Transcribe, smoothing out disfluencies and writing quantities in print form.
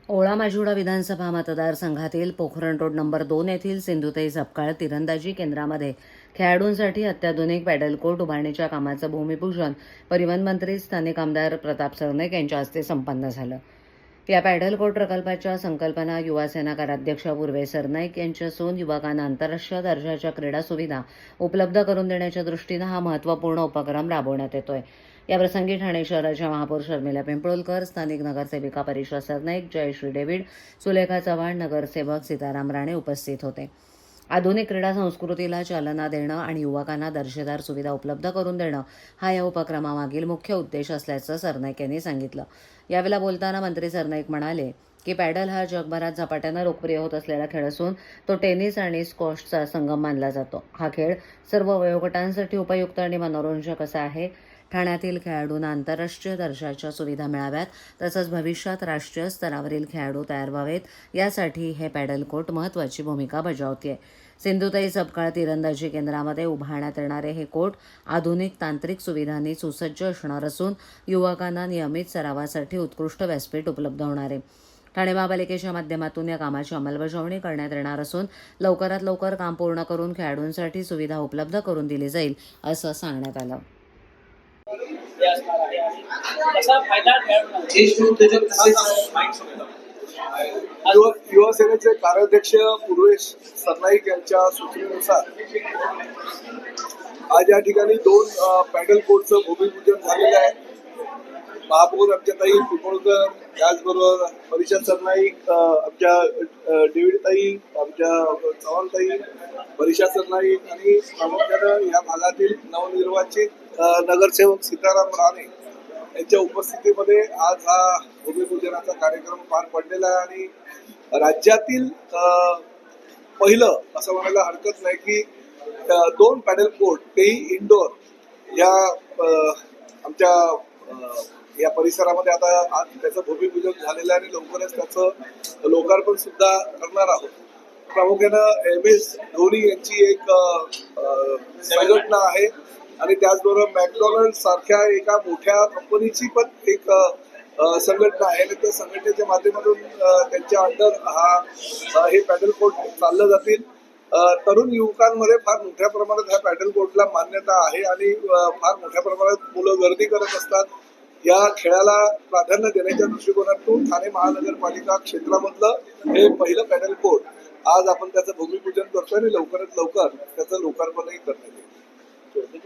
ओळा माजिवडा विधानसभा मतदारसंघातील Pokhran road number 2 येथील सिंधुताई सपकाळ तिरंदाजी केंद्रामध्ये खेळाडूंसाठी अत्याधुनिक पॅडल कोर्ट उभारणीच्या कामाचं भूमिपूजन परिवहन मंत्री स्थानिक आमदार प्रताप सरनाईक यांच्या हस्ते संपन्न झालं। या पॅडल कोर्ट प्रकल्पाच्या संकल्पना युवा सेना कार्याध्यक्ष पूर्वे सरनाईक यांच्या असून युवकांना आंतरराष्ट्रीय दर्जाच्या क्रीडा सुविधा उपलब्ध करून देण्याच्या दृष्टीनं हा महत्त्वपूर्ण उपक्रम राबवण्यात येतोय। याप्रसंगी ठाणे शहराच्या महापौर शर्मिला पिंपळकर, स्थानिक नगरसेविका परीक्षा सरनाईक, जयश्री डेव्हिड, सुलेखा चव्हाण, नगरसेवक सीताराम राणे उपस्थित होते। आधुनिक क्रीडा संस्कृतीला चालना देणं आणि युवकांना दर्जेदार सुविधा उपलब्ध करून देणं हा या उपक्रमामागील मुख्य उद्देश असल्याचं सरनाईक यांनी सांगितलं। यावेळेला बोलताना मंत्री सरनाईक म्हणाले की पॅडल हा जगभरात झपाट्यानं लोकप्रिय होत असलेला खेळ असून तो टेनिस आणि स्क्वॉशचा संगम मानला जातो। हा खेळ सर्व वयोगटांसाठी उपयुक्त आणि मनोरंजक असा आहे। ठाण्यातील खेळाडूंना आंतरराष्ट्रीय दर्जाच्या सुविधा मिळाव्यात तसंच भविष्यात राष्ट्रीय स्तरावरील खेळाडू तयार व्हावेत यासाठी हे पॅडल कोर्ट महत्त्वाची भूमिका बजावते। सिंधुताई सपकाळ तिरंदाजी केंद्रामध्ये उभारण्यात येणारे हे कोर्ट आधुनिक तांत्रिक सुविधांनी सुसज्ज असणार असून युवकांना नियमित सरावासाठी उत्कृष्ट व्यासपीठ उपलब्ध होणार आहे। ठाणे महापालिकेच्या माध्यमातून या कामाची अंमलबजावणी करण्यात येणार असून लवकरात लवकर काम पूर्ण करून खेळाडूंसाठी सुविधा उपलब्ध करून दिली जाईल असं सांगण्यात आलं। युवा सेनेचे कार्याध्यक्ष पूर्वे सरनाईक यांच्या सूचनेनुसार आज या ठिकाणी 2 पॅडल कोर्टचं भूमिपूजन झालेलं आहे। महापौर आमच्याताई पिंपळकर, त्याचबरोबर परीक्षा सरनाईक, आमच्या डेव्हिडताई, आमच्या चव्हाणताई, परीक्षा सरनाईक आणि प्रामुख्यानं या भागातील नवनिर्वाचित नगरसेवक सीताराम राणे यांच्या उपस्थितीमध्ये आज हा भूमिपूजनाचा कार्यक्रम पार पडलेला आहे। आणि राज्यातील पहिलं असं म्हणायला हरकत नाही की 2 पॅडल कोर्ट तेही इंडोर या आमच्या या परिसरामध्ये आता आज त्याचं भूमिपूजन झालेलं आहे आणि लवकरच त्याचं लोकार्पण सुद्धा करणार आहोत। प्रामुख्यानं MS धोनी यांची एक संघटना आहे आणि त्याचबरोबर मॅकडॉनल्ड सारख्या एका मोठ्या कंपनीची पण एक संघटना आहे आणि त्या संघटनेच्या माध्यमातून त्यांच्या अंडर हे पॅडल कोर्ट चाललं जातील। तरुण युवकांमध्ये फार मोठ्या प्रमाणात ह्या पॅडल कोर्टला मान्यता आहे आणि फार मोठ्या प्रमाणात मुलं गर्दी करत असतात। या खेळाला प्राधान्य देण्याच्या दृष्टिकोनातून ठाणे महानगरपालिका क्षेत्रामधलं हे पहिलं पॅडल कोर्ट आज आपण त्याचं भूमिपूजन करतोय आणि लवकरात लवकर त्याचं लोकार्पणही करण्यात येईल।